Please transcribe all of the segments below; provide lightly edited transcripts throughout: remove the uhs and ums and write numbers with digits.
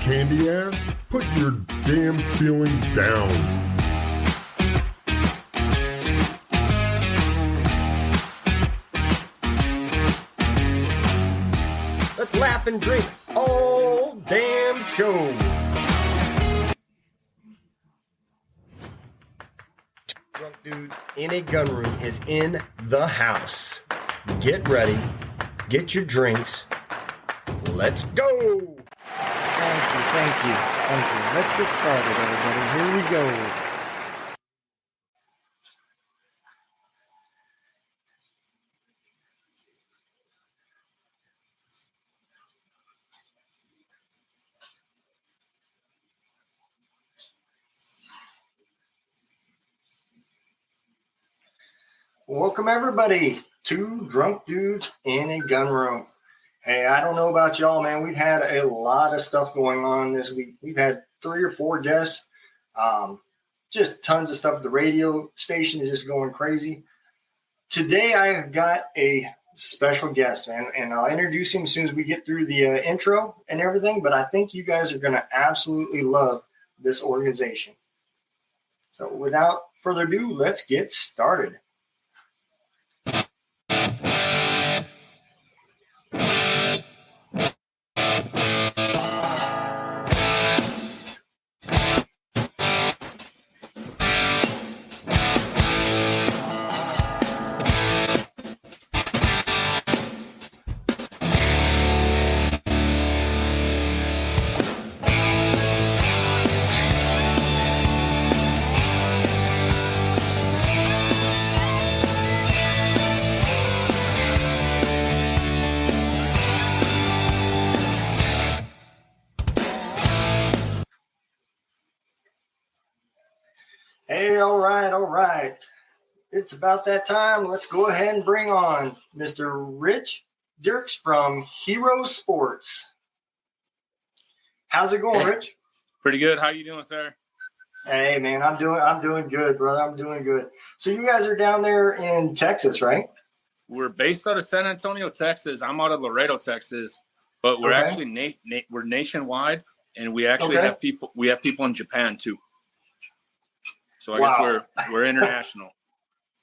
candy ass, put your damn feelings down. Let's laugh and drink all damn show. Drunk Dudes in a Gun Room is in the house. Get ready. Get your drinks. Let's go. Thank you. Let's get started, everybody. Here we go. Welcome, everybody, to Drunk Dudes in a Gun Room. Hey, I don't know about y'all, man. We've had a lot of stuff going on this week. We've had 3 or 4 guests, just tons of stuff. The radio station is just going crazy. Today, I have got a special guest, man, and I'll introduce him as soon as we get through the intro and everything, but I think you guys are going to absolutely love this organization. So without further ado, let's get started. Hey, all right. It's about that time. Let's go ahead and bring on Mr. Rich Dierks from Hero Sports. How's it going, Rich? Pretty good. How you doing, sir? Hey, man, I'm doing good, brother. I'm doing good. So you guys are down there in Texas, right? We're based out of San Antonio, Texas. I'm out of Laredo, Texas, but we're actually we're nationwide, and we actually have people. We have people in Japan too. So I guess we're international.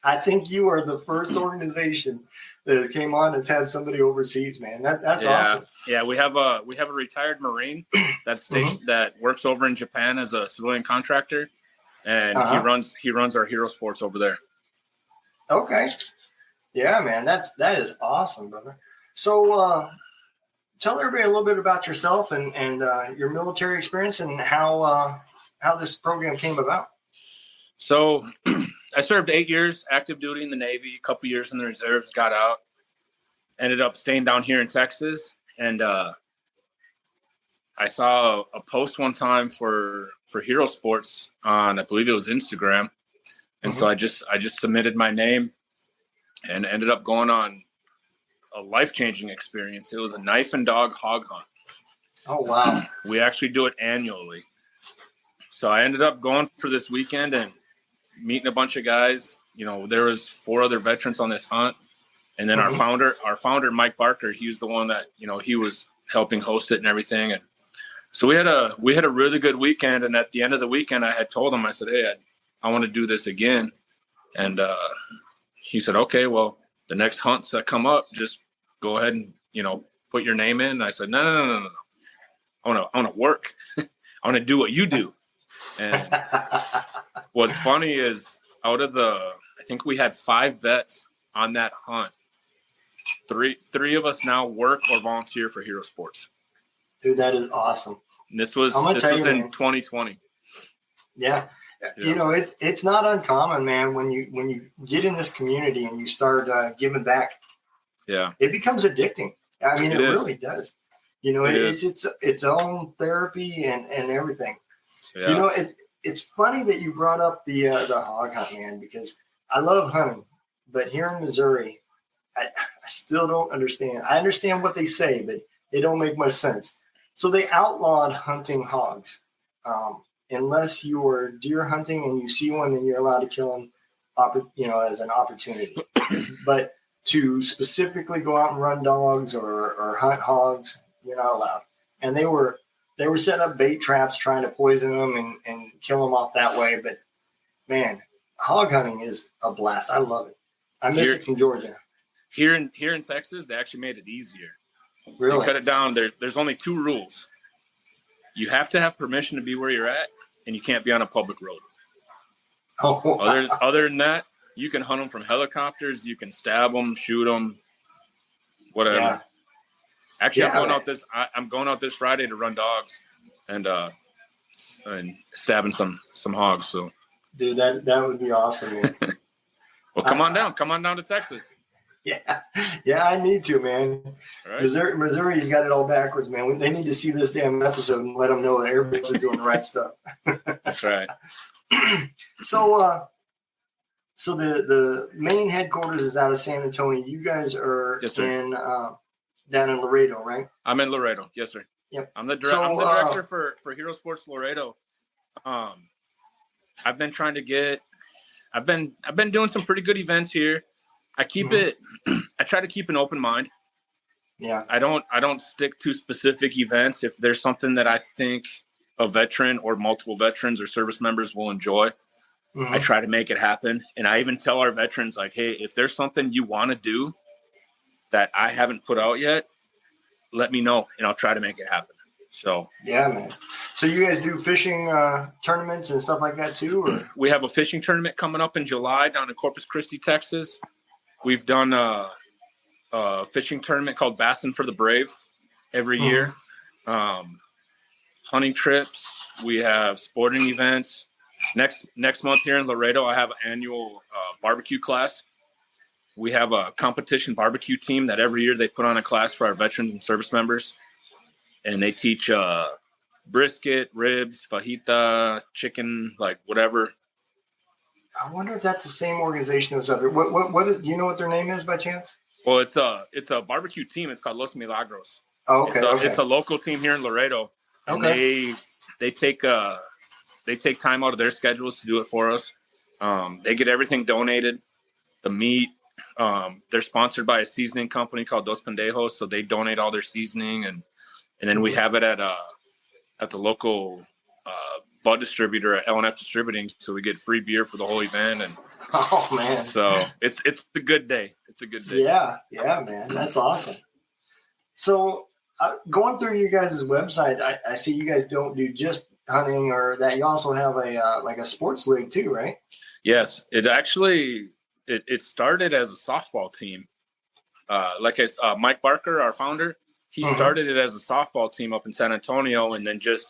I think you are the first organization that came on that's had somebody overseas, man. That's awesome. Yeah, we have a retired Marine that's stationed that works over in Japan as a civilian contractor, and he runs our Hero Sports over there. Okay. Yeah, man, that is awesome, brother. So tell everybody a little bit about yourself and your military experience and how this program came about. So I served 8 years active duty in the Navy, a couple years in the reserves, got out, ended up staying down here in Texas. And I saw a post one time for Hero Sports on, I believe it was Instagram. And so I just submitted my name and ended up going on a life-changing experience. It was a knife and dog hog hunt. Oh, wow. We actually do it annually. So I ended up going for this weekend and meeting a bunch of guys. You know, there was 4 other veterans on this hunt. And then our founder, Mike Barker, he was the one that, you know, he was helping host it and everything. And so we had a really good weekend. And at the end of the weekend, I had told him, I said, hey, I want to do this again. And he said, okay, well, the next hunts that come up, just go ahead and, you know, put your name in. And I said, no. I want to work. I want to do what you do. And what's funny is I think we had 5 vets on that hunt. Three of us now work or volunteer for Hero Sports. Dude, that is awesome. And this was in 2020. Yeah. You know, it's not uncommon, man, when you get in this community and you start giving back. Yeah. It becomes addicting. I mean, it really does. You know, it's its own therapy and everything. Yeah. You know, it's funny that you brought up the hog hunt, man, because I love hunting, but here in Missouri, I still don't understand. I understand what they say, but it don't make much sense. So they outlawed hunting hogs. Unless you're deer hunting and you see one, then you're allowed to kill them, as an opportunity. But to specifically go out and run dogs or hunt hogs, you're not allowed. And they were they were setting up bait traps trying to poison them and kill them off that way. But man, hog hunting is a blast. I love it. I miss it from Georgia. Here in Texas, they actually made it easier. Really? They cut it down. There's only 2 rules. You have to have permission to be where you're at, and you can't be on a public road. Oh, wow. Other than that, you can hunt them from helicopters. You can stab them, shoot them, whatever. Yeah. Actually, I'm going out this Friday to run dogs and stabbing some hogs. So, dude, that would be awesome, man. Well, come on down to Texas. Yeah, I need to, man. Right. Missouri's got it all backwards, man. They need to see this damn episode and let them know that everybody's doing the right stuff. That's right. So the main headquarters is out of San Antonio. You guys are down in Laredo, right? I'm in Laredo. Yes, sir. Yep. I'm the director for Hero Sports Laredo. I've been trying to get. I've been doing some pretty good events here. I keep it. I try to keep an open mind. Yeah. I don't stick to specific events. If there's something that I think a veteran or multiple veterans or service members will enjoy, I try to make it happen. And I even tell our veterans, like, hey, if there's something you want to do that I haven't put out yet, let me know and I'll try to make it happen. So yeah, man. So you guys do fishing tournaments and stuff like that too? Or? We have a fishing tournament coming up in July down in Corpus Christi, Texas. We've done a fishing tournament called Bassin' for the Brave every year. Hunting trips. We have sporting events. Next month here in Laredo, I have an annual barbecue class. We have a competition barbecue team that every year they put on a class for our veterans and service members. And they teach brisket, ribs, fajita, chicken, like whatever. I wonder if that's the same organization as other. What do you know what their name is by chance? Well, it's a barbecue team. It's called Los Milagros. Oh, okay. It's a local team here in Laredo. And they take time out of their schedules to do it for us. They get everything donated. The meat. They're sponsored by a seasoning company called Dos Pendejos, so they donate all their seasoning, and then we have it at the local bud distributor at L&F Distributing, so we get free beer for the whole event. And oh man, so it's a good day. It's a good day. Yeah, man, that's awesome. So going through you guys' website, I see you guys don't do just hunting or that. You also have a sports league too, right? Yes, it actually it started as a softball team. Mike Barker, our founder, he started it as a softball team up in San Antonio, and then just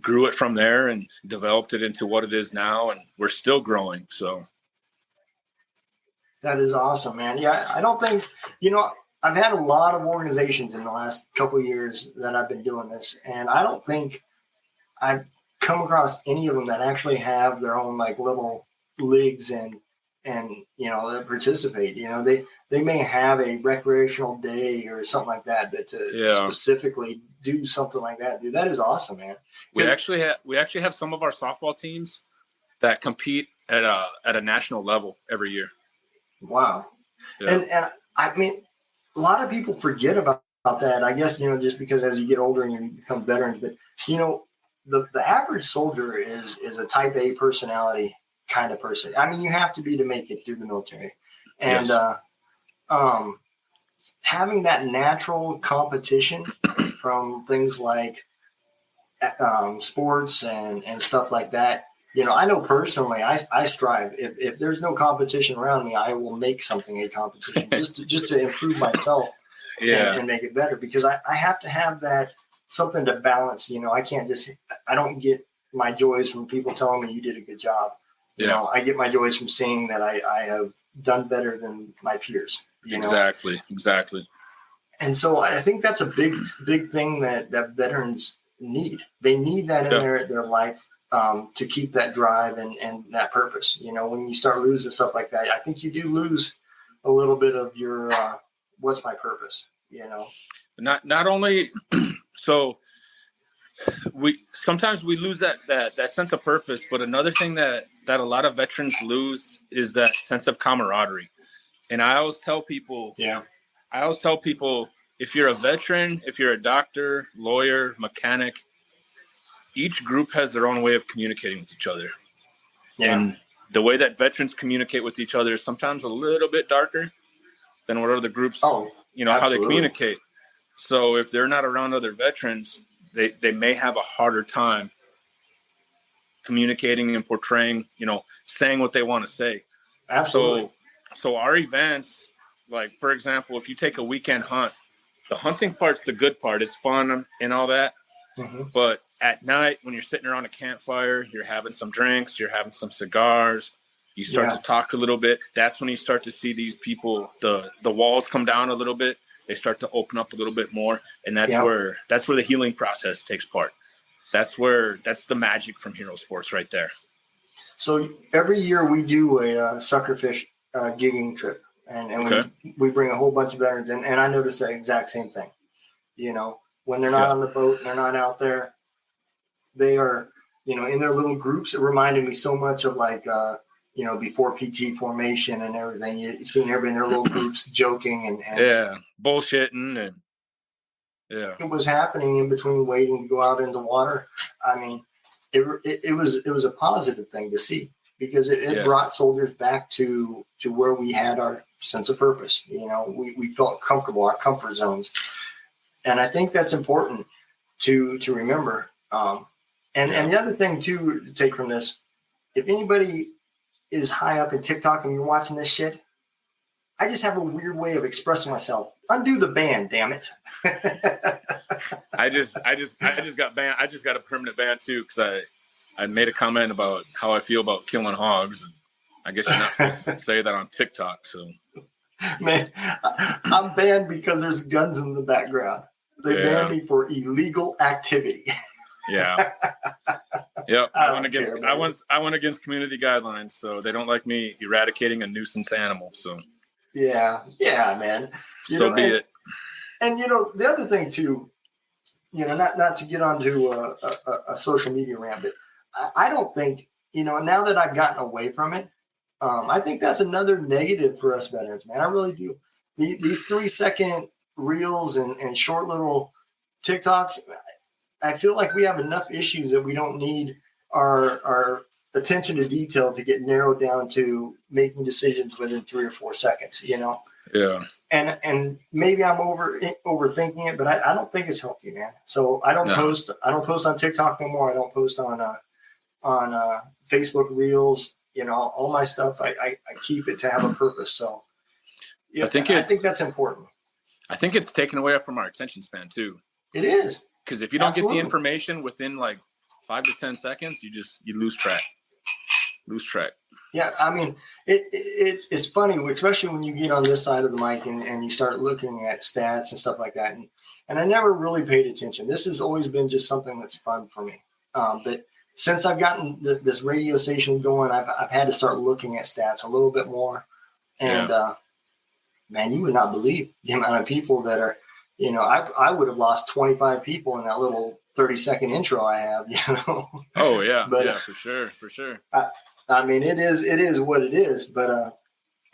grew it from there and developed it into what it is now, and we're still growing. So that is awesome, man. Yeah, I don't think I've had a lot of organizations in the last couple of years that I've been doing this, and I don't think I've come across any of them that actually have their own like little leagues and that participate. They may have a recreational day or something like that, but to specifically do something like that, dude, that is awesome, man. We actually have some of our softball teams that compete at a national level every year. Wow. Yeah. And I mean, a lot of people forget about that. I guess, just because as you get older and you become veterans, but the average soldier is a type A personality kind of person. I mean, you have to be to make it through the military. And having that natural competition from things like sports and stuff like that, I know personally, I strive. If there's no competition around me, I will make something a competition just to improve myself and make it better, because I have to have that something to balance. I don't get my joys from people telling me you did a good job. I get my joys from seeing that I have done better than my peers. Exactly. And so I think that's a big thing that veterans need. They need that in their life to keep that drive and that purpose. When you start losing stuff like that, I think you do lose a little bit of your what's my purpose. Not only so. We sometimes lose that sense of purpose, but another thing that a lot of veterans lose is that sense of camaraderie. And I always tell people, if you're a veteran, if you're a doctor, lawyer, mechanic, each group has their own way of communicating with each other. Yeah. And the way that veterans communicate with each other is sometimes a little bit darker than what other groups, how they communicate. So if they're not around other veterans, they may have a harder time communicating and portraying, saying what they want to say. Absolutely. So our events, like, for example, if you take a weekend hunt, the hunting part's the good part. It's fun and all that. Mm-hmm. But at night, when you're sitting around a campfire, you're having some drinks, you're having some cigars, you start to talk a little bit. That's when you start to see these people, the walls come down a little bit. They start to open up a little bit more. And that's where the healing process takes part. That's the magic from Hero Sports right there. So every year we do a suckerfish gigging trip. And we bring a whole bunch of veterans in. And I noticed the exact same thing. When they're not on the boat and they're not out there, they are, in their little groups. It reminded me so much of before PT formation and everything. You seen everybody in their little groups joking and bullshitting and it was happening in between waiting to go out into water. I mean, it was a positive thing to see because it brought soldiers back to where we had our sense of purpose. We felt comfortable, our comfort zones. And I think that's important to remember. And the other thing too to take from this, if anybody is high up in TikTok and you're watching this shit, I just have a weird way of expressing myself. Undo the ban, damn it. I just got banned. I just got a permanent ban too because I made a comment about how I feel about killing hogs. And I guess you're not supposed to say that on TikTok. So, man, I'm banned because there's guns in the background. They banned me for illegal activity. Yeah. Yep. I went against community guidelines, so they don't like me eradicating a nuisance animal. So. Yeah, man. Be it. And the other thing too, not to get onto a social media rant, but I don't think now that I've gotten away from it, I think that's another negative for us veterans, man. I really do. These 3-second reels and short little TikToks, I feel like we have enough issues that we don't need our attention to detail to get narrowed down to making decisions within 3 or 4 seconds, Yeah. And maybe I'm overthinking it, but I don't think it's healthy, man. So I don't post on TikTok no more. I don't post on Facebook Reels. All my stuff. I keep it to have a purpose. So I think that's important. I think it's taken away from our attention span too. It is. Because if you don't get the information within like 5 to 10 seconds, you lose track. Yeah, I mean, it's funny, especially when you get on this side of the mic and you start looking at stats and stuff like that. And I never really paid attention. This has always been just something that's fun for me. But since I've gotten this radio station going, I've had to start looking at stats a little bit more. And man, you would not believe the amount of people that are, I would have lost 25 people in that little 30-second intro I have, Oh yeah, but, for sure. I mean, it is what it is. But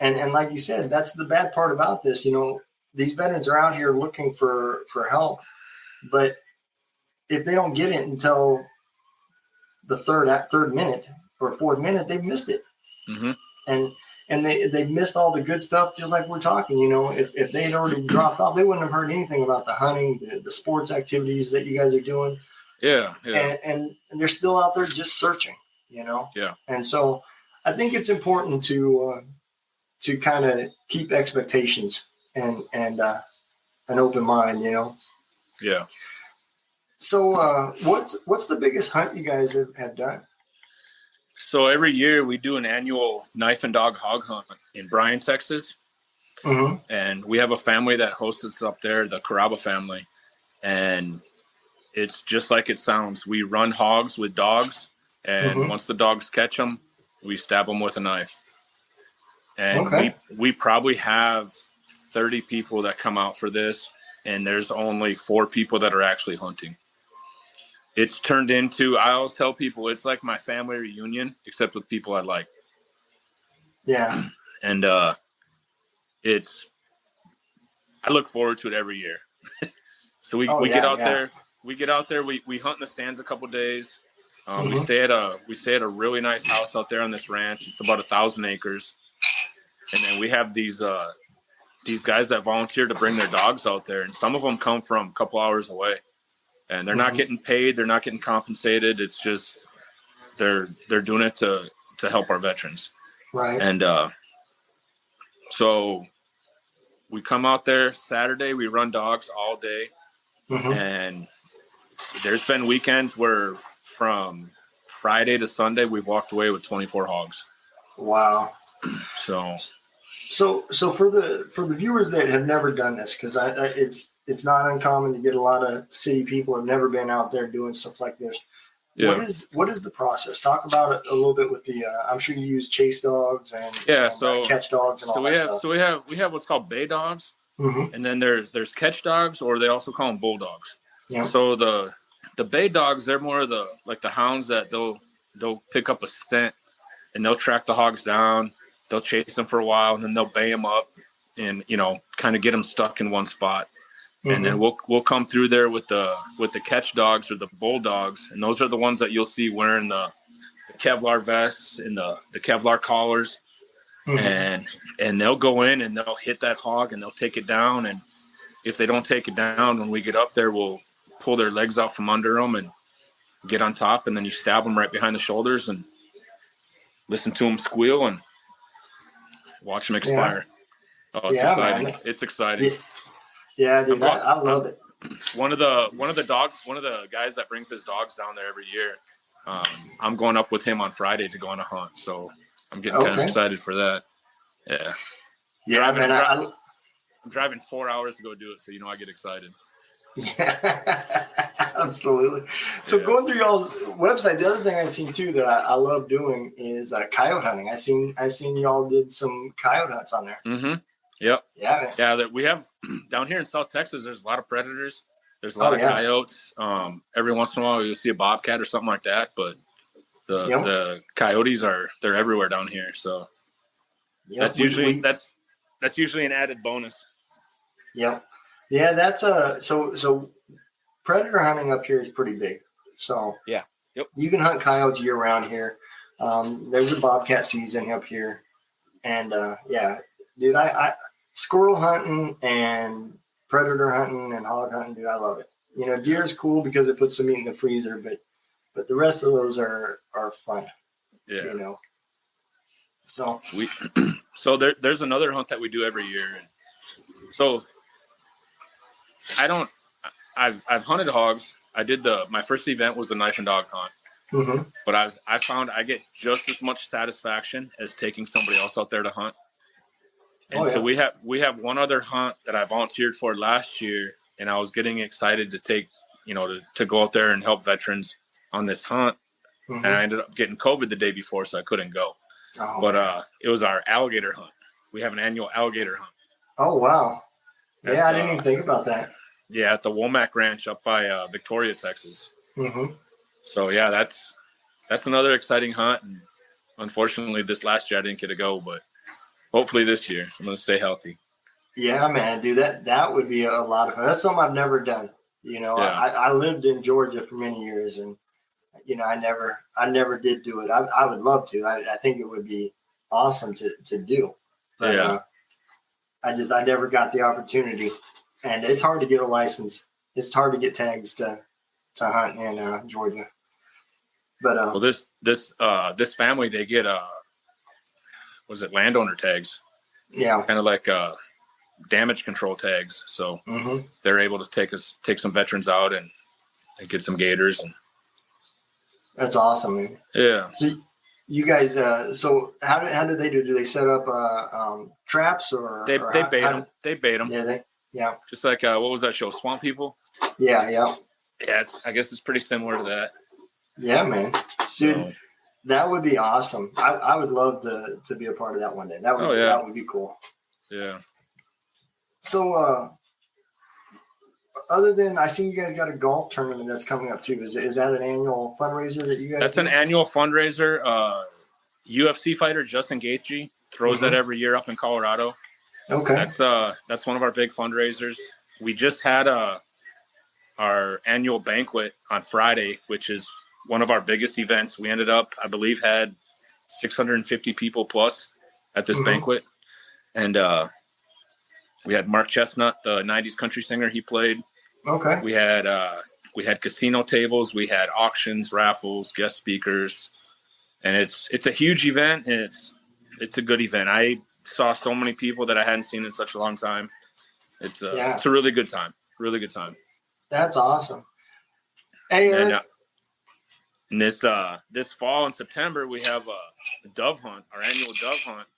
and like you said, that's the bad part about this. These veterans are out here looking for help, but if they don't get it until the third minute or fourth minute, they've missed it. Mm-hmm. And they've missed all the good stuff, just like we're talking. If they had already dropped off, they wouldn't have heard anything about the hunting, the sports activities that you guys are doing. Yeah. And they're still out there just searching, Yeah. And so I think it's important to kind of keep expectations and an open mind, Yeah. So what's the biggest hunt you guys have done? So every year we do an annual knife and dog hog hunt in Bryan, Texas. Mm-hmm. And we have a family that hosts us up there, the Caraba family. And it's just like it sounds. We run hogs with dogs. And once the dogs catch them, we stab them with a knife. And we probably have 30 people that come out for this. And there's only 4 people that are actually hunting. It's turned into, I always tell people, it's like my family reunion, except with people I like. Yeah. And I look forward to it every year. So we get out there. We get out there. We hunt in the stands a couple days. We stay at a really nice house out there on this ranch. It's about 1,000 acres, and then we have these guys that volunteer to bring their dogs out there, and some of them come from a couple hours away, and they're not getting paid. They're not getting compensated. It's just they're doing it to help our veterans. Right. And so we come out there Saturday. We run dogs all day, and there's been weekends where from Friday to Sunday we've walked away with 24 hogs. Wow. So for the viewers that have never done this, because it's not uncommon to get a lot of city people who have never been out there doing stuff like this. Yeah. What is the process? Talk about it a little bit with the. I'm sure you use chase dogs and catch dogs and all that stuff. So we have what's called bay dogs, and then there's catch dogs, or they also call them bulldogs. Yeah. So the bay dogs, they're more of the hounds that they'll pick up a scent and they'll track the hogs down. They'll chase them for a while, and then they'll bay them up and, kind of get them stuck in one spot. And then we'll come through there with the catch dogs or the bulldogs, and those are the ones that you'll see wearing the Kevlar vests and the Kevlar collars, and they'll go in and they'll hit that hog and they'll take it down. And if they don't take it down, when we get up there, we'll pull their legs out from under them and get on top, and then you stab them right behind the shoulders and listen to them squeal and watch them expire. Yeah. Oh, it's exciting! Man. It's exciting. Yeah, dude, I love it. One of the guys that brings his dogs down there every year, I'm going up with him on Friday to go on a hunt. So I'm getting kind of excited for that. Yeah. Yeah, I'm driving 4 hours to go do it, so I get excited. Yeah, absolutely. So going through y'all's website, the other thing I've seen too that I love doing is coyote hunting. I seen y'all did some coyote hunts on there. Mm-hmm. Yep. Yeah. Yeah. That we have down here in South Texas. There's a lot of predators. There's a lot of coyotes. Every once in a while you'll see a bobcat or something like that, but the coyotes they're everywhere down here. So that's usually an added bonus. Yep. Yeah, that's so predator hunting up here is pretty big. So yeah, yep. You can hunt coyotes year round here. There's a bobcat season up here, and dude, I squirrel hunting and predator hunting and hog hunting, dude, I love it. Deer is cool because it puts some meat in the freezer, but the rest of those are fun. Yeah. So there's another hunt that we do every year, and so. I've hunted hogs. I did my first event was the knife and dog hunt, but I found I get just as much satisfaction as taking somebody else out there to hunt. And so we have one other hunt that I volunteered for last year, and I was getting excited to take, to go out there and help veterans on this hunt. And I ended up getting COVID the day before, so I couldn't go. But it was our alligator hunt. We have an annual alligator hunt. Oh, wow. Yeah, I didn't even think about that. Yeah, at the Womack Ranch up by Victoria, Texas. So yeah, that's another exciting hunt. And unfortunately, this last year I didn't get to go, but hopefully this year I'm gonna stay healthy. Yeah, man, dude, that would be a lot of fun. That's something I've never done. I lived in Georgia for many years, and I never did do it. I would love to. I think it would be awesome to do. But, I never got the opportunity. And it's hard to get a license. It's hard to get tags to hunt in Georgia. But well, this family, they get landowner tags? Yeah, kind of like damage control tags. So they're able to take some veterans out and get some gators. And that's awesome, man. Yeah. So you guys, so how do they do? Do they set up traps or they bait them? They bait them. Yeah. Just like what was that show, Swamp People? Yeah. Yeah, I guess it's pretty similar to that. Yeah, man. Dude, that would be awesome. I would love to be a part of that one day. That would be cool. Yeah. So other than I see you guys got a golf tournament that's coming up too. Is that an annual fundraiser that you guys That's do? An annual fundraiser. UFC fighter Justin Gaethje throws that every year up in Colorado. Okay. That's one of our big fundraisers. we just had our annual banquet on Friday, which is one of our biggest events. We ended up, I believe, had 650 people plus at this banquet. And we had Mark Chestnut, the 90s country singer. He played. Okay. We had casino tables. We had auctions, raffles, guest speakers. And it's a huge event, and it's a good event. I saw so many people that I hadn't seen in such a long time. It's a really good time. Really good time. That's awesome. Hey, Eric. And this fall in September, we have a dove hunt, our annual dove hunt.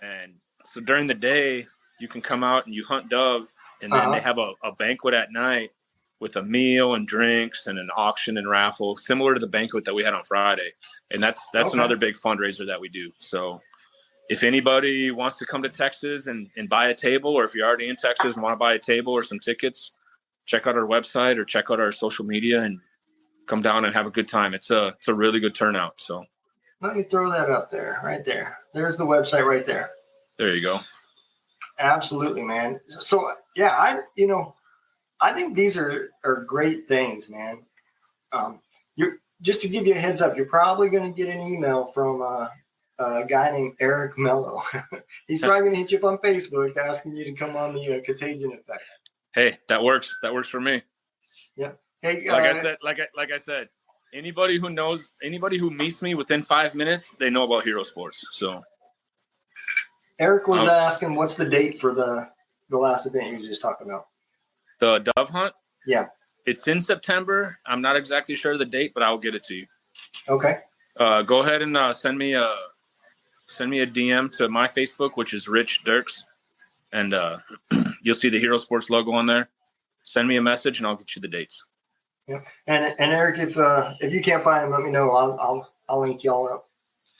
And so during the day, you can come out and you hunt dove, and then they have a banquet at night with a meal and drinks and an auction and raffle, similar to the banquet that we had on Friday. And that's another big fundraiser that we do. So if anybody wants to come to Texas and buy a table, or if you're already in Texas and want to buy a table or some tickets, check out our website or check out our social media and come down and have a good time. It's a really good turnout. So let me throw that up there, right there. There's the website right there. There you go. Absolutely, man. So yeah, I think these are great things, man. You're just to give you a heads up, you're probably going to get an email from a guy named Eric Mello. He's probably going to hit you up on Facebook asking you to come on the Contagion Effect. Hey, that works. That works for me. Yeah. Hey, like I said, anybody who meets me within 5 minutes, they know about Hero Sports. So Eric was asking, what's the date for the last event you were just talking about? The dove hunt? Yeah. It's in September. I'm not exactly sure of the date, but I'll get it to you. Okay. Go ahead and send me a DM to my Facebook, which is Rich Dierks, and you'll see the Hero Sports logo on there. Send me a message, and I'll get you the dates. Yeah. And Eric, if you can't find him, let me know. I'll link y'all up.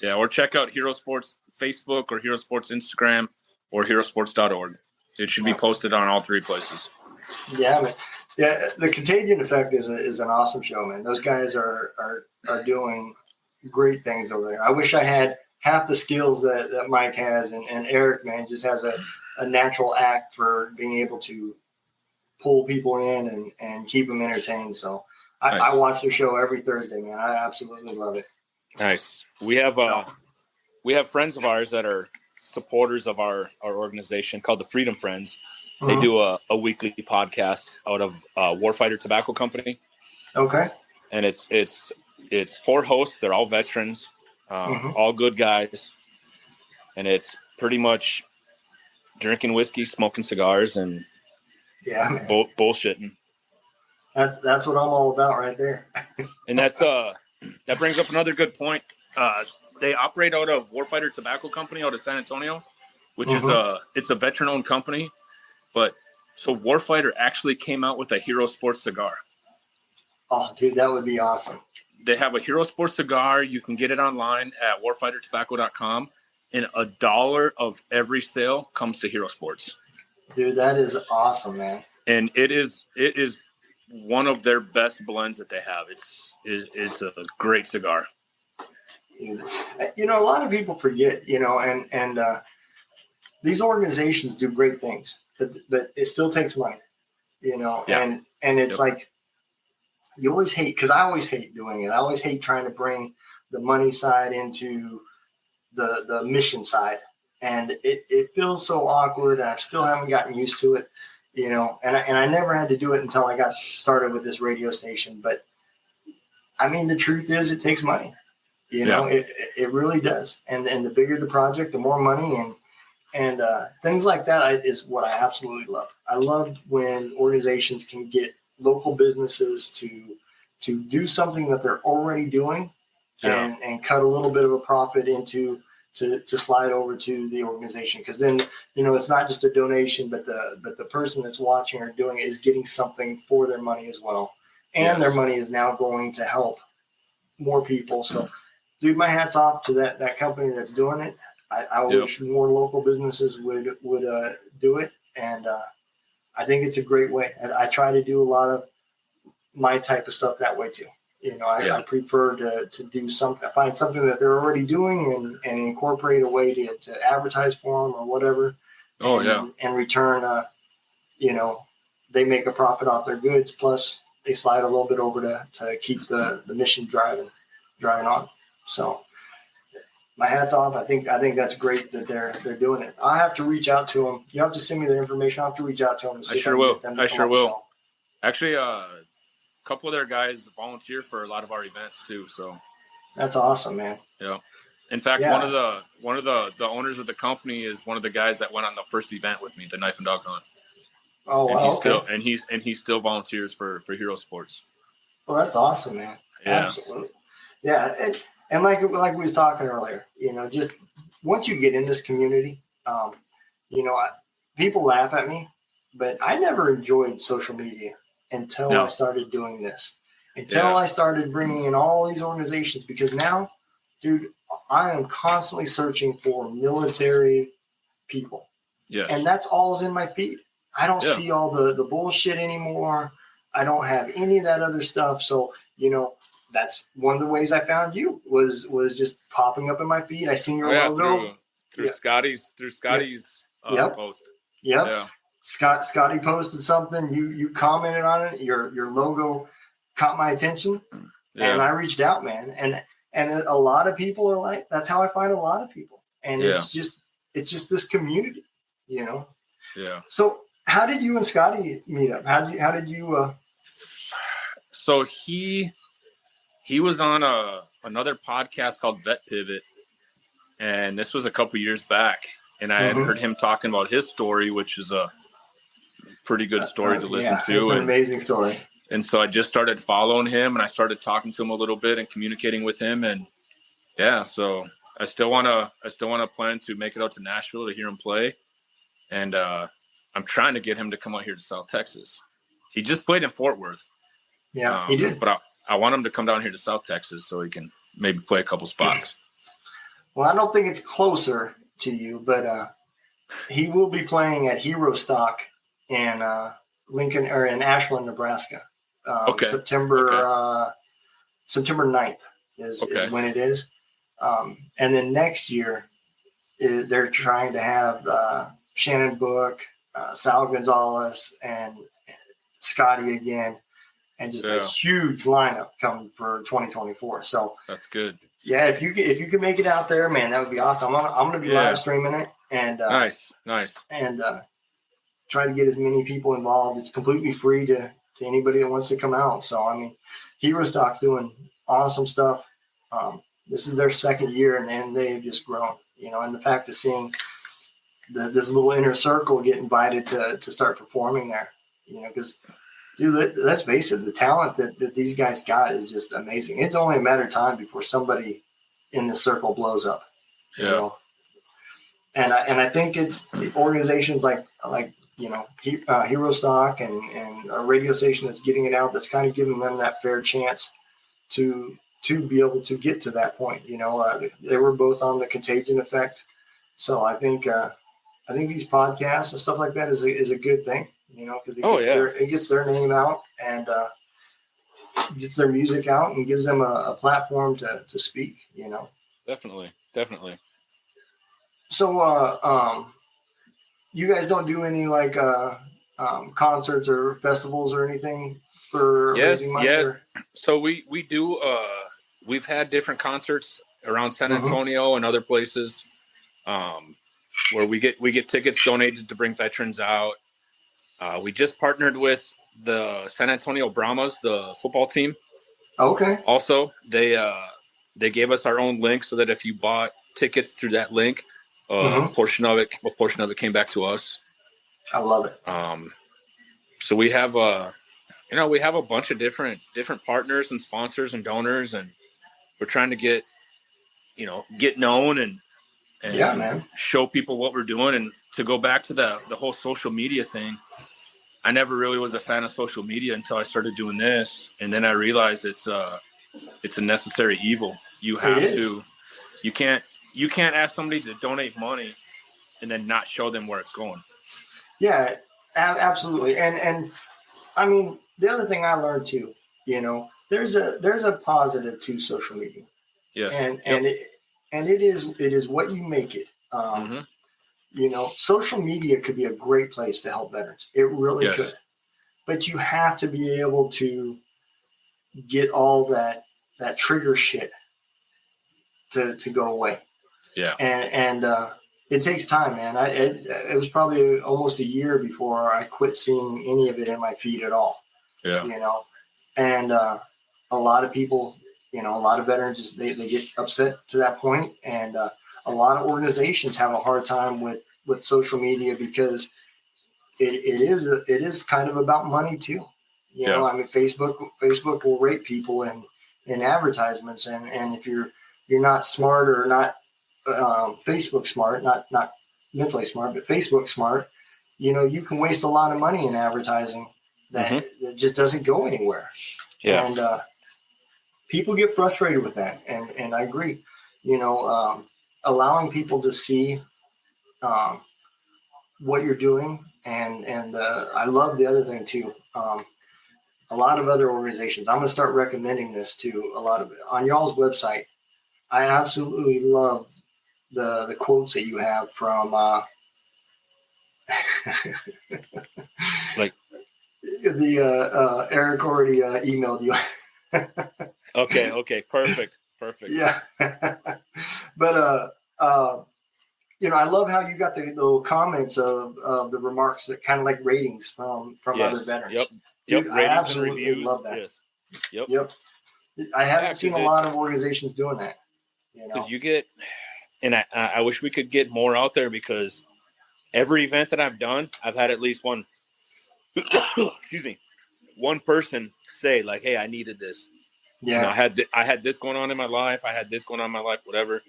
Yeah, or check out Hero Sports Facebook or Hero Sports Instagram or herosports.org. It should be posted on all three places. Yeah, man. Yeah, the Contagion Effect is an awesome show, man. Those guys are doing great things over there. I wish I had half the skills that Mike has, and Eric, man, just has a natural act for being able to pull people in and keep them entertained. So nice. I watch the show every Thursday, man. I absolutely love it. Nice. We have friends of ours that are supporters of our organization called the Freedom Friends. They do a weekly podcast out of Warfighter Tobacco Company. Okay. And it's 4 hosts. They're all veterans, all good guys. And it's pretty much drinking whiskey, smoking cigars, and bullshitting. That's what I'm all about right there. And that brings up another good point. They operate out of Warfighter Tobacco Company out of San Antonio, which is it's a veteran-owned company. But so Warfighter actually came out with a Hero Sports cigar. Oh, dude, that would be awesome. They have a Hero Sports cigar. You can get it online at warfightertobacco.com, and $1 of every sale comes to Hero Sports. Dude, that is awesome, man. And it is one of their best blends that they have. It's a great cigar. A lot of people forget, and these organizations do great things, but it still takes money, and it's like, you always hate, because I always hate doing it. I always hate trying to bring the money side into the mission side. And it feels so awkward, and I still haven't gotten used to it, and I never had to do it until I got started with this radio station. But I mean, the truth is it takes money, it really does. And the bigger the project, the more money and things like that is what I absolutely love. I love when organizations can get local businesses to do something that they're already doing and cut a little bit of a profit into to slide over to the organization. Because then, it's not just a donation, but the person that's watching or doing it is getting something for their money as well. And their money is now going to help more people. So, dude, my hat's off to that company that's doing it. I wish more local businesses would do it. And I think it's a great way. I try to do a lot of my type of stuff that way too. I prefer to do something, find something that they're already doing and incorporate a way to advertise for them or whatever. And return they make a profit off their goods. Plus they slide a little bit over to keep the mission driving on. So my hat's off. I think that's great that they're doing it. I have to reach out to them. You have to send me their information. I have to reach out to them. And see I sure will. I sure will. Actually, a couple of their guys volunteer for a lot of our events too. So that's awesome, man. Yeah. In fact, one of the owners of the company is one of the guys that went on the first event with me, the Knife and Dog Hunt. Oh, wow. He still volunteers for Hero Sports. Well, that's awesome, man. Yeah. Absolutely. Yeah. And like we was talking earlier, just once you get in this community, people laugh at me, but I never enjoyed social media until I started doing this, until I started bringing in all these organizations, because now, dude, I am constantly searching for military people. Yes. And that's all is in my feed. I don't see all the bullshit anymore. I don't have any of that other stuff. So, that's one of the ways I found you was just popping up in my feed. I seen your logo through Scotty's post. Yep. Yeah. Scotty posted something. You commented on it. Your logo caught my attention, and I reached out, man. And a lot of people are like, that's how I find a lot of people. And it's just this community, Yeah. So how did you and Scotty meet up? How did you? So he was on another podcast called Vet Pivot, and this was a couple years back. And I had heard him talking about his story, which is a pretty good story to listen to. It's an amazing story. And so I just started following him, and I started talking to him a little bit and communicating with him. And so I still want to plan to make it out to Nashville to hear him play. And I'm trying to get him to come out here to South Texas. He just played in Fort Worth. Yeah, he did. But I want him to come down here to South Texas so he can maybe play a couple spots. Well, I don't think it's closer to you, but he will be playing at Hero Stock in Lincoln or in Ashland, Nebraska. September 9th is when it is. And then next year, they're trying to have Shannon Book, Sal Gonzalez, and Scotty again, and just a huge lineup coming for 2024. So that's good. Yeah, if you can make it out there, man, that would be awesome. I'm going to be live streaming it, and nice, and try to get as many people involved. It's completely free to anybody that wants to come out. So I mean, Hero Stock's doing awesome stuff. This is their second year, and they've just grown. And the fact of seeing this little inner circle get invited to start performing there, because. Dude, let's face it, the talent that these guys got is just amazing. It's only a matter of time before somebody in this circle blows up. Yeah. And I think it's organizations like Hero Stock and a radio station that's getting it out that's kind of giving them that fair chance to be able to get to that point. They were both on the Contagion Effect. So I think these podcasts and stuff like that is a good thing. Because it gets their name out and gets their music out and gives them a platform to speak. Definitely. So, you guys don't do any like concerts or festivals or anything for raising money? Or? So we do. We've had different concerts around San Antonio and other places, where we get tickets donated to bring veterans out. We just partnered with the San Antonio Brahmas, the football team. Okay. Also, they gave us our own link so that if you bought tickets through that link, a portion of it came back to us. I love it. So we have a bunch of different partners and sponsors and donors, and we're trying to get known and show people what we're doing. And to go back to the whole social media thing, I never really was a fan of social media until I started doing this, and then I realized it's a necessary evil. You have to. You can't ask somebody to donate money and then not show them where it's going. Yeah, absolutely. And I mean, the other thing I learned too, there's a positive to social media. Yes. And it is what you make it. social media could be a great place to help veterans. It really could. But you have to be able to get all that trigger shit to go away. Yeah. And it takes time, man. It was probably almost a year before I quit seeing any of it in my feed at all. Yeah. And a lot of people, a lot of veterans, they get upset to that point. And a lot of organizations have a hard time with social media because it is kind of about money too. I mean, Facebook will rate people in advertisements, and if you're not smart or not Facebook smart, not mentally smart, but Facebook smart, you can waste a lot of money in advertising that just doesn't go anywhere. Yeah. And people get frustrated with that, and I agree. Allowing people to see what you're doing, and I love the other thing too. A lot of other organizations, I'm going to start recommending this to a lot of it. On y'all's website. I absolutely love the quotes that you have from like the Eric already emailed you. Okay, perfect. Yeah. But I love how you got the little comments of the remarks that kind of like ratings from other veterans. Yep. Dude, Ratings I absolutely and reviews. love that. Yes. Yep. I haven't seen a lot of organizations doing that. Because you get, and I wish we could get more out there, because every event that I've done, I've had at least one, one person say like, "Hey, I needed this." Yeah. I had this going on in my life. I had this going on in my life, whatever.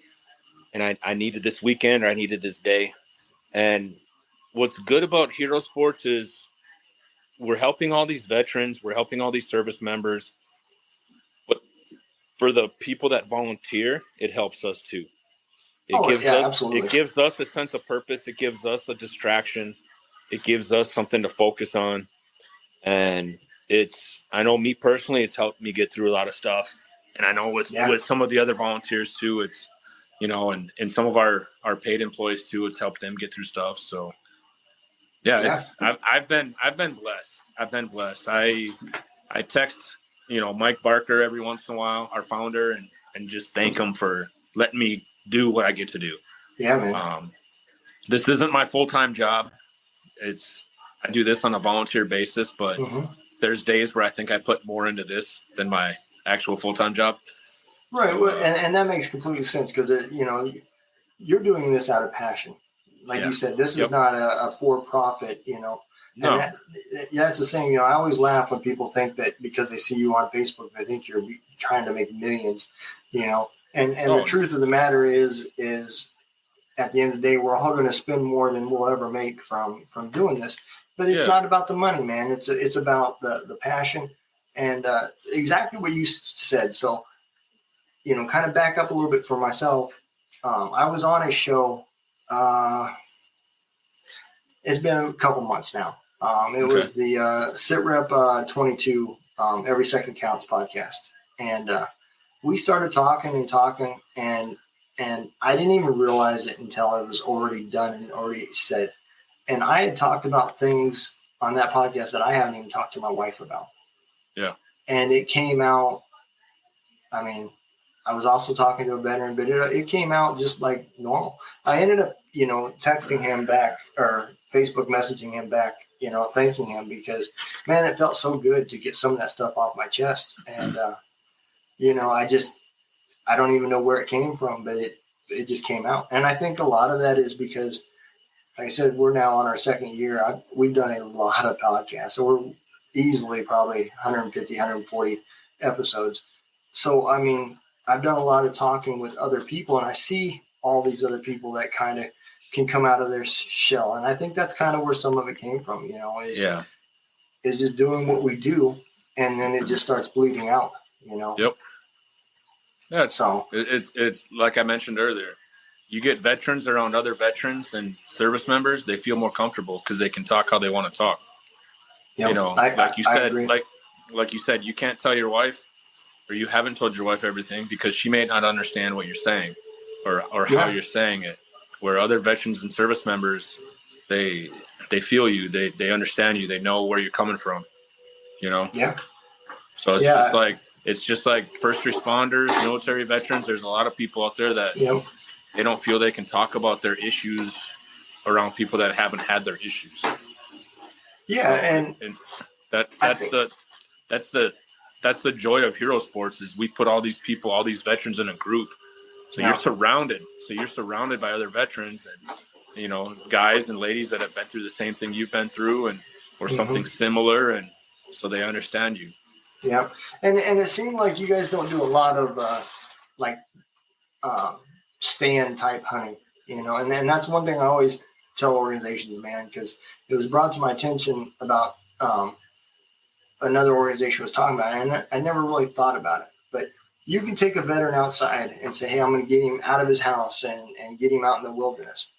And I needed this weekend, or I needed this day. And what's good about Hero Sports is we're helping all these veterans. We're helping all these service members. But for the people that volunteer, it helps us too. Absolutely. It gives us a sense of purpose. It gives us a distraction. It gives us something to focus on. And I know me personally, it's helped me get through a lot of stuff. And I know with some of the other volunteers too, it's, and some of our paid employees too, it's helped them get through stuff. So I've been blessed. I've been blessed. I text, Mike Barker every once in a while, our founder, and just thank him for letting me do what I get to do. Yeah, man. This isn't my full-time job. I do this on a volunteer basis, but there's days where I think I put more into this than my actual full-time job. Right. So, well, and that makes complete sense, because, you're doing this out of passion. Like you said, this is not a for-profit, No. And that's the same. I always laugh when people think that because they see you on Facebook, they think you're trying to make millions, And the truth of the matter is at the end of the day, we're all going to spend more than we'll ever make from doing this. But it's not about the money, man. It's about the passion, and exactly what you said. So, kind of back up a little bit for myself. I was on a show. It's been a couple months now. It was the SITREP 22 Every Second Counts podcast, and we started talking, and I didn't even realize it until it was already done and already said. And I had talked about things on that podcast that I haven't even talked to my wife about. Yeah. And it came out, I mean, I was also talking to a veteran, but it came out just like normal. I ended up, texting him back, or Facebook messaging him back, thanking him, because, man, it felt so good to get some of that stuff off my chest. And, I don't even know where it came from, but it just came out. And I think a lot of that is because, like I said, we're now on our second year. We've done a lot of podcasts. So we're easily probably 150, 140 episodes. So, I mean, I've done a lot of talking with other people, and I see all these other people that kind of can come out of their shell. And I think that's kind of where some of it came from, is just doing what we do, and then it just starts bleeding out, Yep. Yeah, it's like I mentioned earlier. You get veterans around other veterans and service members, they feel more comfortable because they can talk how they want to talk. Yep. Like you said, agree. like you said, you can't tell your wife, or you haven't told your wife everything, because she may not understand what you're saying or how you're saying it. where other veterans and service members, they feel you, they understand you, they know where you're coming from, you know? Yeah. So it's just like first responders, military veterans. There's a lot of people out there that they don't feel they can talk about their issues around people that haven't had their issues. Yeah. So, and that's the joy of hero sports is we put all these people, all these veterans in a group. So you're surrounded by other veterans and, you know, guys and ladies that have been through the same thing you've been through or something similar. And so they understand you. Yeah. And it seemed like you guys don't do a lot of stand type hunting, you know, and that's one thing I always tell organizations, man, because it was brought to my attention about another organization was talking about it, and I never really thought about it. But you can take a veteran outside and say, hey, I'm going to get him out of his house and get him out in the wilderness.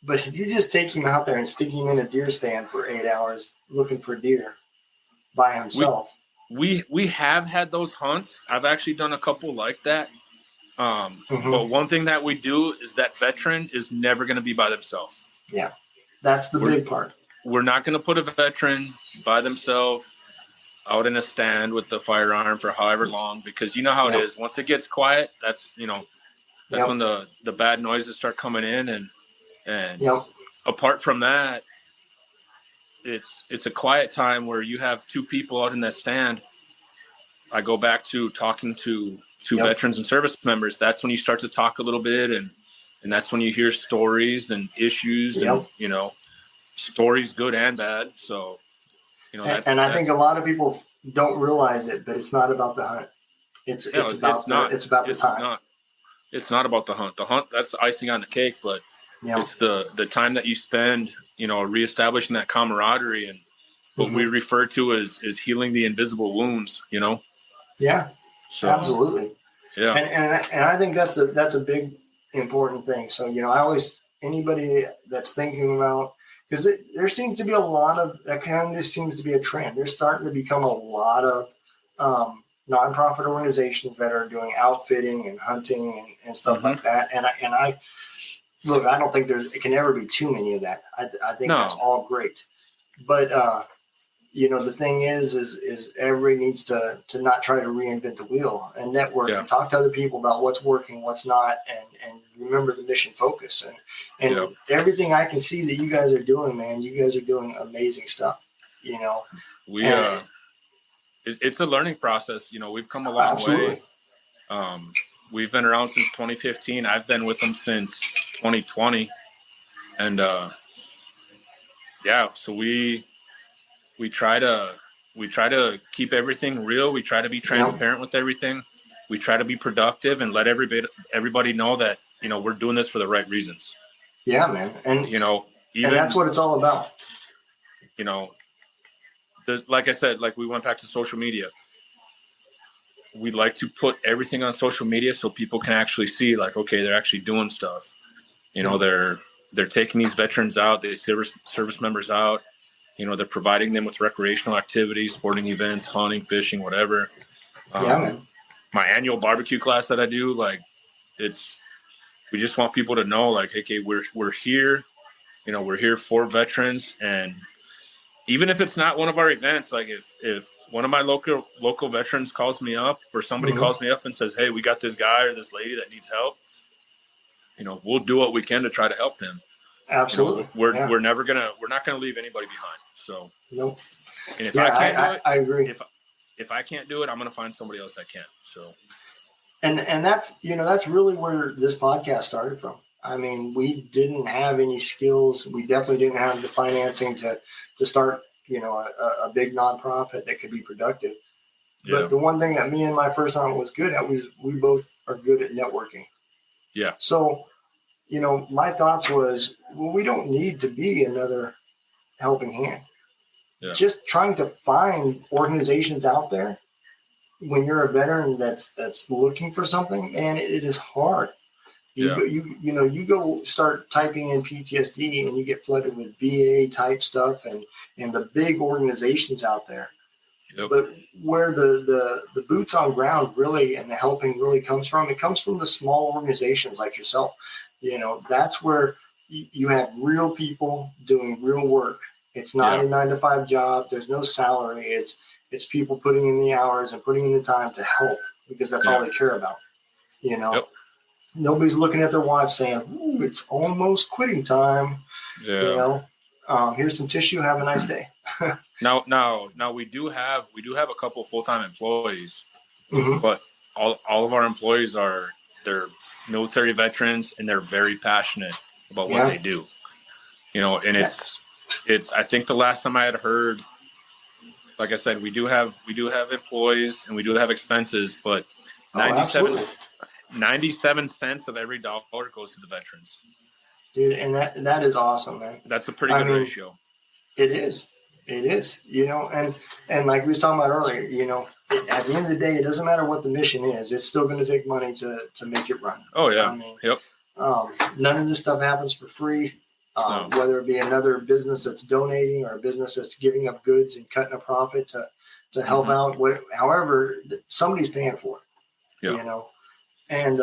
But if you just take him out there and stick him in a deer stand for 8 hours looking for deer by himself. We have had those hunts. I've actually done a couple like that. But one thing that we do is that veteran is never going to be by themselves. Yeah, that's the big part. We're not going to put a veteran by themselves out in a stand with the firearm for however long, because you know how it is. Once it gets quiet, that's when the bad noises start coming in, and apart from that, it's a quiet time where you have two people out in that stand. I go back to talking to veterans and service members. That's when you start to talk a little bit, and that's when you hear stories and issues and, you know, stories good and bad. So, you know, I think a lot of people don't realize it, but it's not about the hunt. It's about the time. It's not about the hunt. The hunt, that's the icing on the cake, but it's the time that you spend, you know, reestablishing that camaraderie and what we refer to as healing the invisible wounds, you know? Yeah, so, absolutely. Yeah. And I think that's a big important thing. So, you know, anybody that's thinking about, because there seems to be a lot of, that kind of seems to be a trend. There's starting to become a lot of nonprofit organizations that are doing outfitting and hunting and stuff like that. And I look, I don't think it can ever be too many of that. I think that's all great. But, you know, the thing is everybody needs to not try to reinvent the wheel and network and talk to other people about what's working, what's not, and remember the mission focus. And everything I can see that you guys are doing, man, you guys are doing amazing stuff, you know. It's a learning process. You know, we've come a long way. We've been around since 2015. I've been with them since 2020. And, so we try to keep everything real. We try to be transparent with everything. We try to be productive and let everybody know that, you know, we're doing this for the right reasons. Yeah, man. And, you know, and that's what it's all about. You know, like I said, like we went back to social media. We like to put everything on social media so people can actually see, like, okay, they're actually doing stuff. You know, they're taking these veterans out, the service members out. You know, they're providing them with recreational activities, sporting events, hunting, fishing, whatever. Man. My annual barbecue class that I do, like, we just want people to know, like, okay, we're here. You know, we're here for veterans, and even if it's not one of our events, like if one of my local veterans calls me up or somebody calls me up and says, hey, we got this guy or this lady that needs help, you know, we'll do what we can to try to help them. Absolutely. You know, we're not going to leave anybody behind. So, nope. And if I can't do it, I agree. If I can't do it, I'm going to find somebody else that can. So, and that's, you know, that's really where this podcast started from. I mean, we didn't have any skills. We definitely didn't have the financing to start, you know, a big nonprofit that could be productive. But the one thing that me and my first aunt was good at, we both are good at networking. Yeah. So, you know, my thoughts was, well, we don't need to be another helping hand. Yeah. Just trying to find organizations out there when you're a veteran that's looking for something, man, it is hard. You go start typing in PTSD and you get flooded with VA type stuff and the big organizations out there. Yep. But where the boots on ground really and the helping really comes from, it comes from the small organizations like yourself. That's where you have real people doing real work. It's not a 9-to-5 job. There's no salary. It's people putting in the hours and putting in the time to help because that's all they care about. Yep. Nobody's looking at their watch saying, "Ooh, it's almost quitting time." Yeah. Here's some tissue. Have a nice day. Now we do have a couple full-time employees, Mm-hmm. but all of our employees they're military veterans and they're very passionate about what they do. And it's I think the last time I had heard, like I said, we do have employees and we do have expenses, but 97 cents of every dollar goes to the veterans. Dude, and that is awesome, man. That's a pretty good ratio. It is. And like we was talking about earlier, at the end of the day, it doesn't matter what the mission is. It's still going to take money to make it run. Oh, yeah. Yep. None of this stuff happens for free, whether it be another business that's donating or a business that's giving up goods and cutting a profit to help out. However, somebody's paying for it, and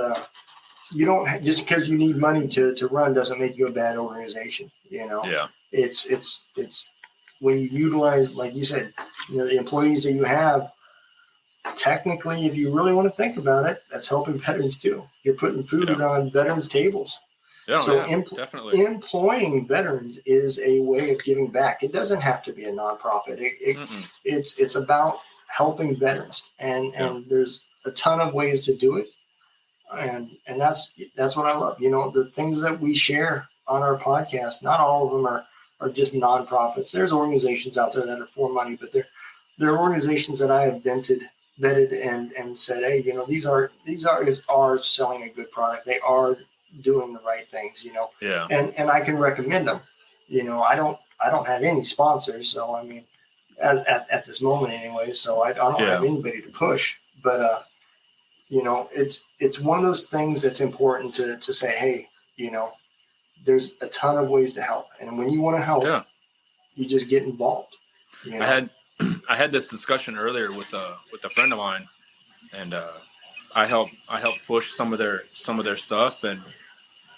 you don't just because you need money to run doesn't make you a bad organization. Yeah. It's when you utilize, like you said, the employees that you have. Technically, if you really want to think about it, that's helping veterans too. You're putting food on veterans' tables. Yeah, so definitely. Employing veterans is a way of giving back. It doesn't have to be a nonprofit. It's about helping veterans, and there's a ton of ways to do it. And that's what I love. The things that we share on our podcast, not all of them are just nonprofits. There's organizations out there that are for money, but they're organizations that I have vetted and said, hey, these are selling a good product. They are doing the right things, Yeah. And I can recommend them. I don't have any sponsors, so I mean, at this moment anyway. So I don't have anybody to push, but it's one of those things that's important to say, hey, there's a ton of ways to help, and when you want to help, you just get involved. I had this discussion earlier with a friend of mine, and I helped push some of their stuff, and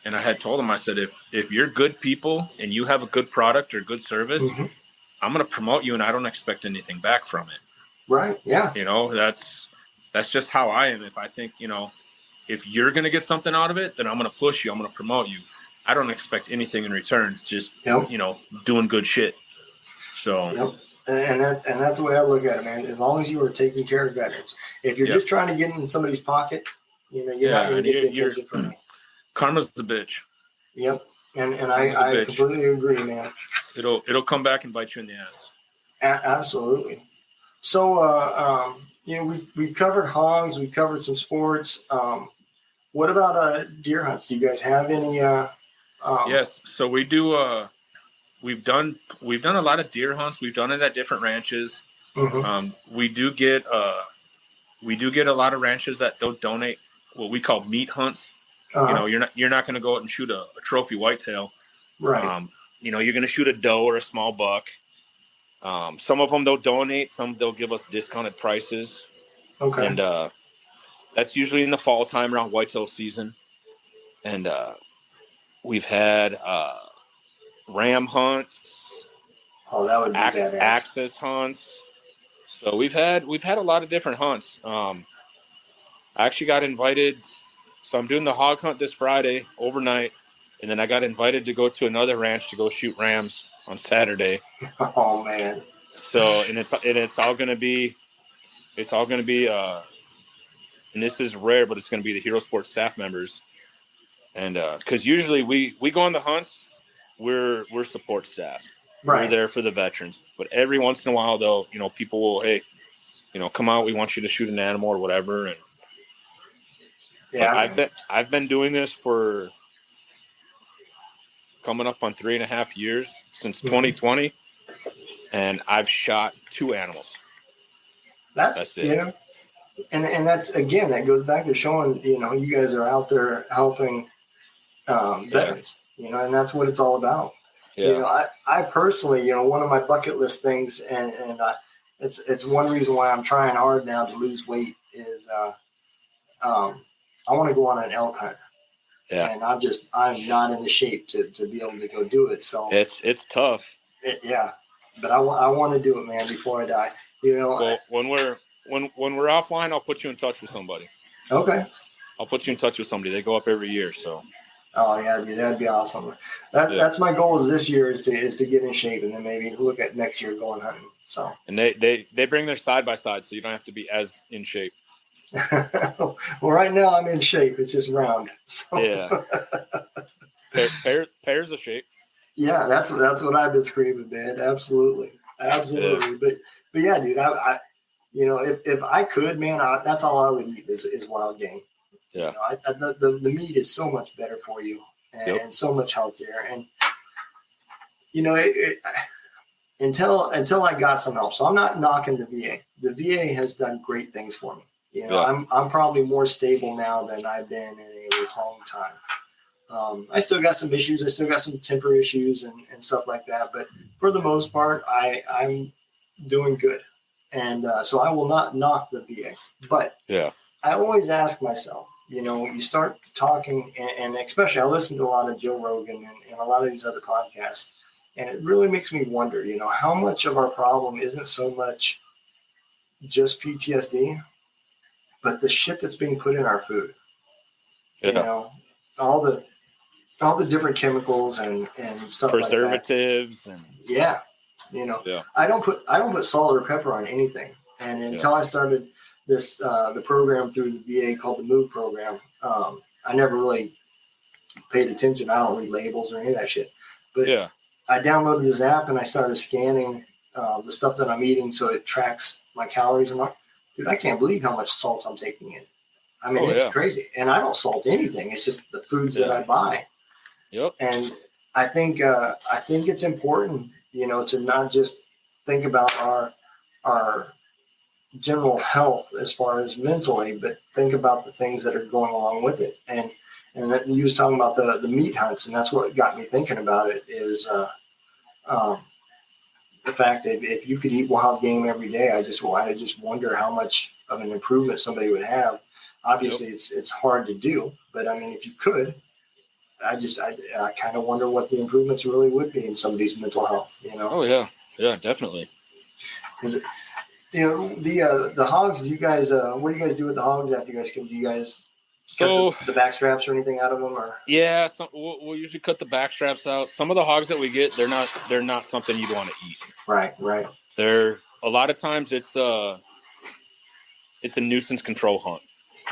I had told him, I said, if you're good people and you have a good product or good service, I'm going to promote you, and I don't expect anything back from it. Right? Yeah. That's just how I am. If I think if you're going to get something out of it, then I'm going to push you. I'm going to promote you. I don't expect anything in return. Just doing good shit. So. Yep. And that's the way I look at it, man. As long as you are taking care of veterans, if you're just trying to get in somebody's pocket, you're not going to get the attention from me. Karma's the bitch. Yep, and I completely agree, man. It'll come back and bite you in the ass. Absolutely. So, we covered hogs, we covered some sports. What about deer hunts? Do you guys have any? Yes, so we do. We've done a lot of deer hunts. We've done it at different ranches. We do get a lot of ranches that don't donate what we call meat hunts. You're not going to go out and shoot a trophy whitetail. Right. You're going to shoot a doe or a small buck. Some of them they'll donate. Some they'll give us discounted prices. Okay. And that's usually in the fall time around whitetail season. And we've had ram hunts. Oh, that would be badass. Axis hunts. So we've had a lot of different hunts. I actually got invited. So I'm doing the hog hunt this Friday overnight, and then I got invited to go to another ranch to go shoot rams on Saturday. Oh man! So and it's all gonna be, and this is rare, but it's gonna be the Hero Sports staff members, and because usually we go on the hunts, we're support staff, right? We're there for the veterans, but every once in a while though, people will, hey, come out, we want you to shoot an animal or whatever, and. Yeah, I've been doing this for coming up on 3.5 years since 2020, and I've shot 2 animals. That's it. And that's again that goes back to showing you guys are out there helping veterans, and that's what it's all about. Yeah. I personally, one of my bucket list things, and it's one reason why I'm trying hard now to lose weight is I want to go on an elk hunt. Yeah. And I'm not in the shape to be able to go do it. So it's tough. Yeah. But I want to do it, man, before I die. Well, when we're offline, I'll put you in touch with somebody. Okay. I'll put you in touch with somebody. They go up every year, so. Oh yeah, dude, that'd be awesome. That's my goal is this year is to get in shape, and then maybe look at next year going hunting. So. And they bring their side by side, so you don't have to be as in shape. Well, right now I'm in shape. It's just round. So. Yeah. Pairs of shape. Yeah, that's what I've been screaming, man. Absolutely. Yeah. But yeah, dude, I if I could, man, that's all I would eat is wild game. Yeah. The meat is so much better for you and so much healthier. And until I got some help, so I'm not knocking the VA. The VA has done great things for me. I'm probably more stable now than I've been in a long time. I still got some issues. I still got some temper issues and stuff like that. But for the most part, I'm doing good. And so I will not knock the VA. But I always ask myself, you start talking, and especially I listen to a lot of Joe Rogan and a lot of these other podcasts, and it really makes me wonder, how much of our problem isn't so much just PTSD, but the shit that's being put in our food. All the different chemicals and stuff preservatives like that. I don't put salt or pepper on anything. And until I started this the program through the VA called the MOVE program, I never really paid attention. I don't read labels or any of that shit. But I downloaded this app and I started scanning the stuff that I'm eating so it tracks my calories and all. Dude, I can't believe how much salt I'm taking in. I mean, it's crazy. And I don't salt anything. It's just the foods that I buy. Yep. And I think it's important, to not just think about our general health as far as mentally, but think about the things that are going along with it. And that you was talking about the meat hunts, and that's what got me thinking about it is the fact that if you could eat wild game every day, I just wonder how much of an improvement somebody would have. Obviously, it's hard to do, but I mean, if you could, I kind of wonder what the improvements really would be in somebody's mental health. Oh yeah, definitely. Because the hogs. Do you guys? What do you guys do with the hogs after you guys kill? Do you guys cut the back straps or anything out of them? Or we'll usually cut the back straps out. Some of the hogs that we get, they're not something you'd want to eat. Right. They're a lot of times it's a nuisance control hunt.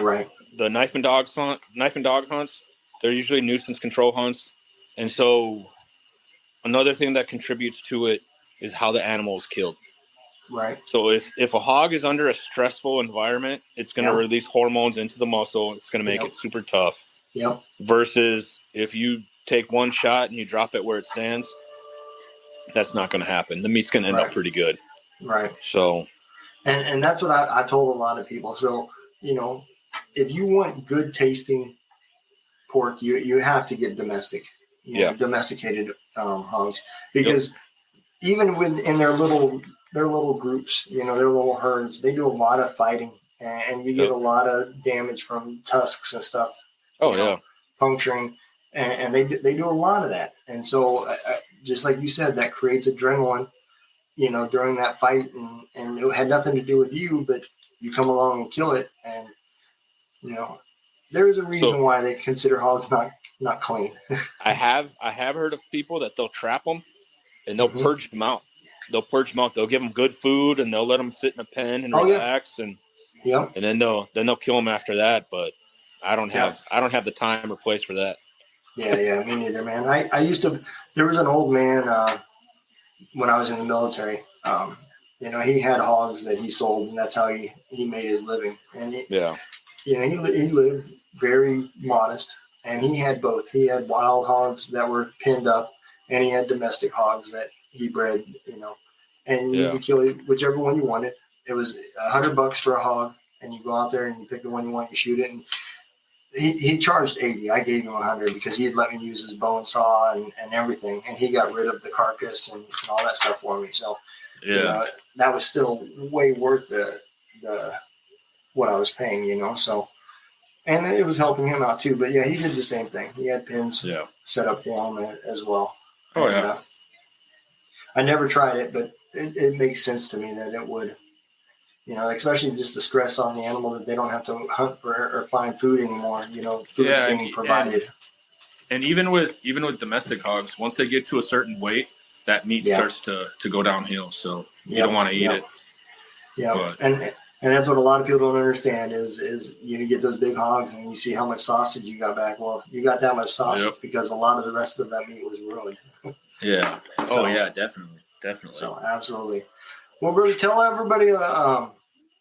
Right. The knife and dog hunts, they're usually nuisance control hunts, and so another thing that contributes to it is how the animal is killed. Right. So if a hog is under a stressful environment, it's going to release hormones into the muscle. It's going to make it super tough. Yep. Versus if you take one shot and you drop it where it stands, that's not going to happen. The meat's going to end up pretty good. Right. So. And that's what I've told a lot of people. So, if you want good tasting pork, you have to get domesticated hogs, because even in their little groups, their little herds, they do a lot of fighting, and you get a lot of damage from tusks and stuff. Puncturing, and they do a lot of that. And so, just like you said, that creates adrenaline, during that fight, and it had nothing to do with you, but you come along and kill it, and there is a reason why they consider hogs not clean. I have heard of people that they'll trap them and they'll purge them out. They'll give them good food and they'll let them sit in a pen and relax and then they'll kill them after that. But I don't have the time or place for that. Yeah, me neither, man. I used to. There was an old man when I was in the military. He had hogs that he sold, and that's how he made his living. And he lived very modest, and he had both. He had wild hogs that were pinned up, and he had domestic hogs that he bred. And you could kill whichever one you wanted. It was $100 for a hog, and you go out there and you pick the one you want, you shoot it, and he charged $80. I gave him $100 because he'd let me use his bone saw and everything, and he got rid of the carcass and all that stuff for me. So that was still way worth the what I was paying. So And it was helping him out too. But yeah, he did the same thing. He had pins set up for him as well. Oh, and, yeah. I never tried it, but it makes sense to me that it would, especially just the stress on the animal that they don't have to hunt for or find food anymore. Food's being provided. And even with domestic hogs, once they get to a certain weight, that meat starts to go downhill. So you don't want to eat it. Yeah, and that's what a lot of people don't understand is you get those big hogs and you see how much sausage you got back. Well, you got that much sausage because a lot of the rest of that meat was ruined. Yeah. So, definitely. So absolutely. Well, brother, tell everybody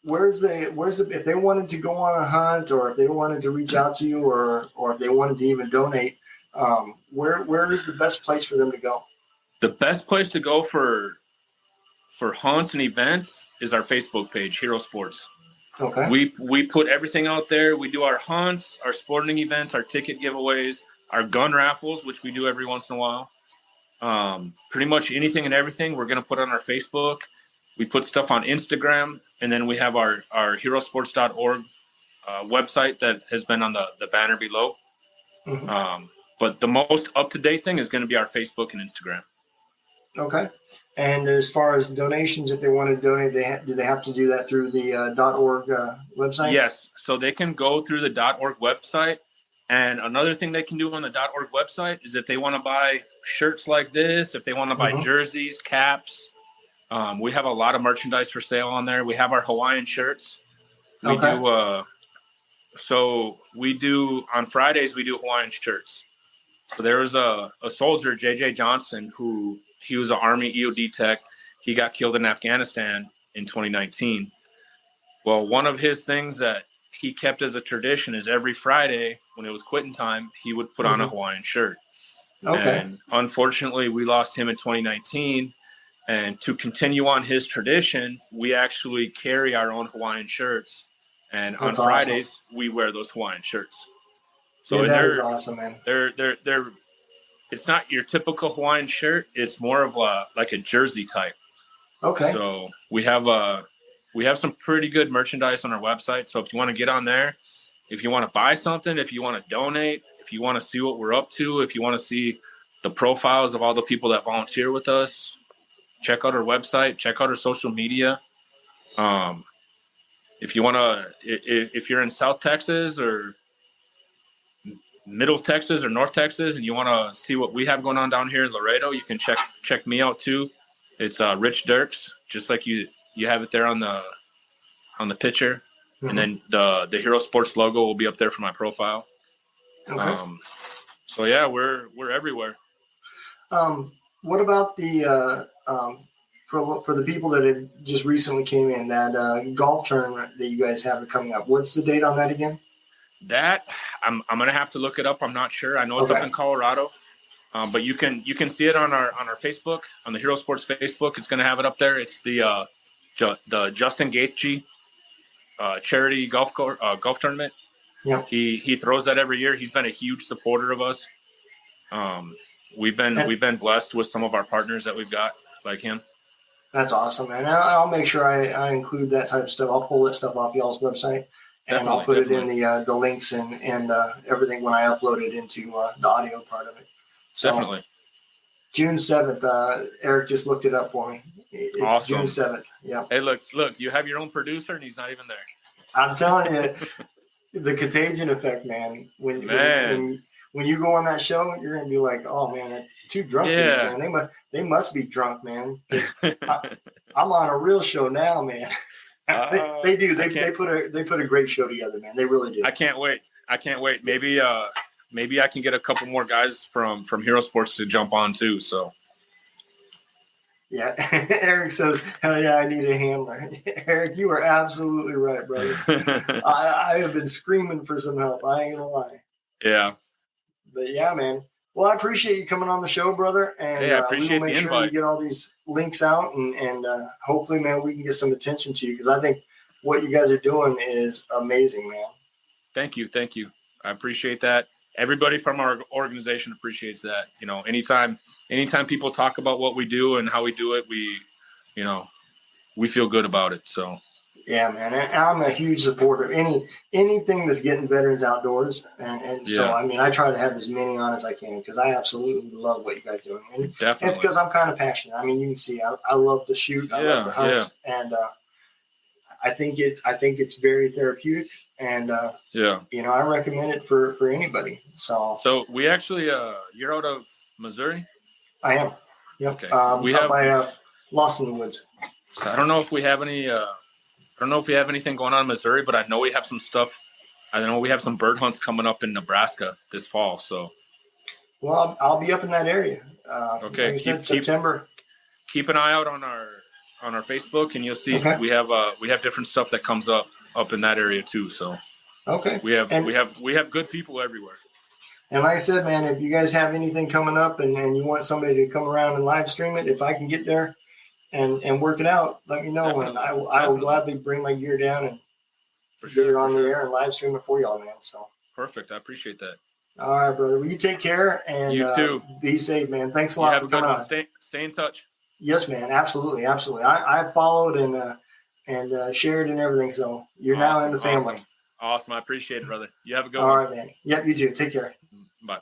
where's the if they wanted to go on a hunt or if they wanted to reach out to you or if they wanted to even donate, where is the best place for them to go? The best place to go for hunts and events is our Facebook page, Hero Sports. Okay. We put everything out there. We do our hunts, our sporting events, our ticket giveaways, our gun raffles, which we do every once in a while. Pretty much anything and everything we're going to put on our Facebook. We put stuff on Instagram, and then we have our herosports.org website that has been on the banner below. Mm-hmm. But the most up-to-date thing is going to be our Facebook and Instagram. Okay. And as far as donations, if they want to donate, do they have to do that through the .org website? Yes. So they can go through the .org website. And another thing they can do on the .org website is if they want to buy shirts like this, if they want to buy jerseys, caps, we have a lot of merchandise for sale on there. We have our Hawaiian shirts. We do on Fridays, we do Hawaiian shirts. So there was a soldier, JJ Johnson, he was an Army EOD tech. He got killed in Afghanistan in 2019. Well, one of his things that he kept as a tradition is every Friday when it was quitting time, he would put on a Hawaiian shirt. Okay. And unfortunately, we lost him in 2019. And to continue on his tradition, we actually carry our own Hawaiian shirts. And on Fridays, we wear those Hawaiian shirts. So that is awesome, man. They're it's not your typical Hawaiian shirt. It's more of like a jersey type. Okay. So we have some pretty good merchandise on our website. So if you want to get on there, if you want to buy something, if you want to donate, if you want to see what we're up to, if you want to see the profiles of all the people that volunteer with us, check out our website, check out our social media. If you want to, if you're in South Texas or Middle Texas or North Texas and you want to see what we have going on down here in Laredo, you can check me out too. It's Rich Dierks, just like you have it there on the picture. And then the Hero Sports logo will be up there for my profile. Okay. So yeah, we're everywhere. What about the for the people that had just recently came in, that golf tournament that you guys have coming up? What's the date on that again? That I'm gonna have to look it up. I'm not sure. I know it's up in Colorado, but you can see it on our Facebook, on the Hero Sports Facebook. It's gonna have it up there. It's the Justin Gaethje charity golf tournament. Yeah, he throws that every year. He's been a huge supporter of us. We've been blessed with some of our partners that we've got like him. That's awesome, man. I'll make sure I include that type of stuff. I'll pull that stuff off y'all's website. And I'll put it in the links and everything when I upload it into the audio part of it. So, definitely. June 7th. Eric just looked it up for me. It's awesome. June 7th. Yeah. Hey, look! You have your own producer, and he's not even there. I'm telling you, the contagion effect, man. When you go on that show, you're gonna be like, "Oh man, too drunk." Yeah. Man. They must be drunk, man. I'm on a real show now, man. They do. They put a great show together, man. They really do. I can't wait. Maybe I can get a couple more guys from Hero Sports to jump on too. So yeah, Eric says, "Hell yeah, I need a handler." Eric, you are absolutely right, brother. I have been screaming for some help. I ain't gonna lie. Yeah. But yeah, man. Well, I appreciate you coming on the show, brother. And I appreciate we will make sure you get all these links out, and hopefully, man, we can get some attention to you, because I think what you guys are doing is amazing, man. Thank you. I appreciate that. Everybody from our organization appreciates that. You know, anytime people talk about what we do and how we do it, we feel good about it. So Yeah, man. And I'm a huge supporter of anything that's getting veterans outdoors. And so, I mean, I try to have as many on as I can because I absolutely love what you guys are doing. And it's because I'm kind of passionate. I mean, you can see I love to shoot. I love to hunt. And I think it's very therapeutic. And, you know, I recommend it for anybody. So we actually, you're out of Missouri? I am. Yep. Okay. We have by Lost in the Woods. So I don't know if we have any. I don't know if we have anything going on in Missouri, but I know we have some stuff. I know we have some bird hunts coming up in Nebraska this fall. So, well, I'll be up in that area. Okay, like I said, September. Keep an eye out on our Facebook, and you'll see we have different stuff that comes up in that area too. So, we have good people everywhere. And like I said, man, if you guys have anything coming up and you want somebody to come around and live stream it, if I can get there and work it out, let me know. Definitely. And I will gladly bring my gear down and get it on the air and live stream it for y'all, man. So perfect. I appreciate that. All right, brother. Well, you take care and you too. Be safe, man. Thanks a lot for coming on. Stay in touch. Yes, man. Absolutely. Absolutely. I followed and shared and everything. So you're now in the family. Awesome. I appreciate it, brother. You have a good one. All right, man. Yep, you too. Take care. Bye.